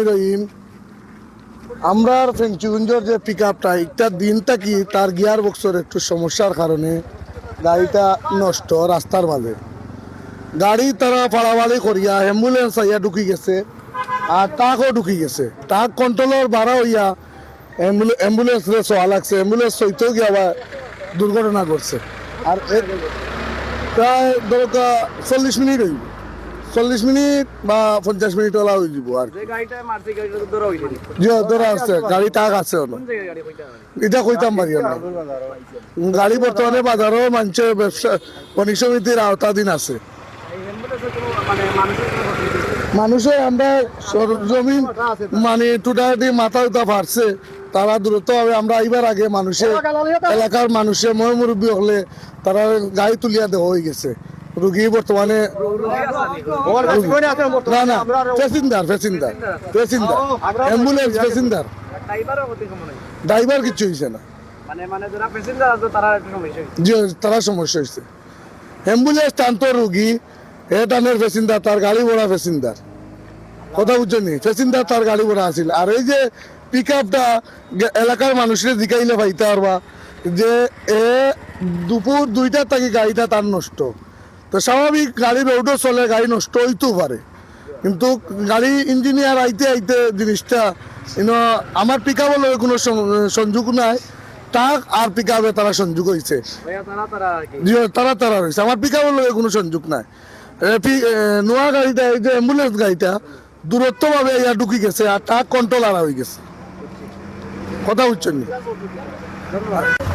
রহিম আমরা ফেঞ্চুগঞ্জের যে পিক আপটা একটা দিন থাকি তার গিয়ার বক্সের একটু সমস্যার কারণে গাড়িটা নষ্ট রাস্তার মাঝে গাড়ি তারা ফাড়াফাড়ি করিয়া অ্যাম্বুলেন্স আইয়া ঢুকি গেছে আর ট্রাকও ঢুকি গেছে ট্রাক কন্ট্রোলার বাড়া হইয়া অ্যাম্বুলেন্স সোয়া লাগছে অ্যাম্বুলেন্স সইতেও গিয়ে আবার দুর্ঘটনা করছে আর প্রায় দরকার 40 মিনিট হইব 40 মিনিট বা 50 মিনিট ওলা হয়ে যাব আর ধরা আছে গাড়ি টাক আছে এটা কইতাম পারি না গাড়ি বর্তমানে বাজারও মানুষের ব্যবসা বণিক সমিতির আওতাধীন আছে মানুষের আমরা জমিন মানে টুটাটি মাথা উঠা ফাটছে তারা দূরত্ব হবে আমরা আইবার আগে মানুষের এলাকার মানুষের মুরব্বী হলে তারা গাড়ি তুলিয়া দেওয়া হয়ে গেছে রুগী বর্তমানে না না passenger passenger passenger ambulance passenger driver কিছু হয়েছে না জি তারা সমস্যা হয়েছে অ্যাম্বুলেন্স টানতো রুগী এ টানের প্যাসেঞ্জার তার গাড়ি ভরা প্যাসেঞ্জার কথা বুঝছেন নি প্যাসেঞ্জার তার গাড়ি ভরা আছিল আর এই যে পিক আপটা এলাকার মানুষের জিকাইলে পাইতে পারবা যে এ দুপুর 2টার থেকে গাড়িটা তার নষ্ট তো স্বাভাবিক গাড়ি রোডও চলে গাড়ি নষ্ট হইতেও পারে কিন্তু গাড়ি ইঞ্জিনিয়ার আইতে আইতে জিনিসটা আমার পিক আপের লগে কোনো সংযোগ নাই ট্রাক আর পিক আপে তারা সংযোগ হয়েছে তারা তারা রয়েছে আমার পিক আপের লগে কোনো সংযোগ নাই নোয়া গাড়িটা এই যে অ্যাম্বুলেন্স গাড়িটা দূরত্বভাবে ইয়া ঢুকি গেছে আর ট্রাক কন্ট্রোলার হয়ে গেছে কথা বুঝছেন নি গাড়ি